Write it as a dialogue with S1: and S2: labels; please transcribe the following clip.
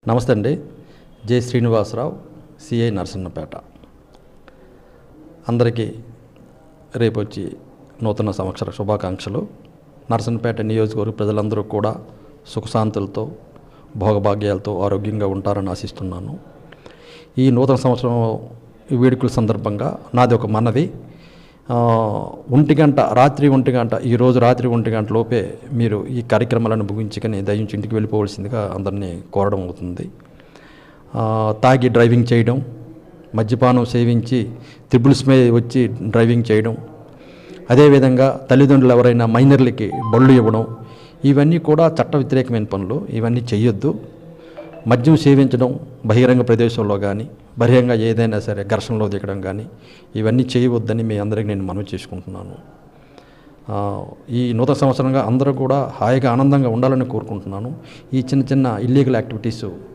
S1: నమస్తే అండి. J Srinivasarao, CI Narasannapeta. అందరికీ రేపు వచ్చి నూతన సంవత్సర శుభాకాంక్షలు. నరసన్నపేట నియోజకవర్గ ప్రజలందరూ కూడా సుఖశాంతులతో, భోగభాగ్యాలతో ఆరోగ్యంగా ఉంటారని ఆశిస్తున్నాను. ఈ నూతన సంవత్సరం వేడుకల సందర్భంగా నాది ఒక మనవి. రాత్రి 1 గంట ఈరోజు రాత్రి 1 గంట లోపే మీరు ఈ కార్యక్రమాలను ముగించుకొని దయించి ఇంటికి వెళ్ళిపోవలసిందిగా అందరినీ కోరడం అవుతుంది. తాగి డ్రైవింగ్ చేయడం, మద్యపానం సేవించి త్రిబుల్స్ మీద వచ్చి డ్రైవింగ్ చేయడం, అదేవిధంగా తల్లిదండ్రులు ఎవరైనా మైనర్లకి బళ్ళు ఇవ్వడం, ఇవన్నీ కూడా చట్ట వ్యతిరేకమైన పనులు. ఇవన్నీ చేయొద్దు. మద్యం సేవించడం బహిరంగ ప్రదేశంలో కానీ, బహిరంగ ఏదైనా సరే ఘర్షణలో దిగడం కానీ ఇవన్నీ చేయవద్దని మీ అందరికీ నేను మనవి చేసుకుంటున్నాను. ఈ నూతన సంవత్సరంగా అందరూ కూడా హాయిగా ఆనందంగా ఉండాలని కోరుకుంటున్నాను. ఈ చిన్న చిన్న ఇల్లీగల్ యాక్టివిటీస్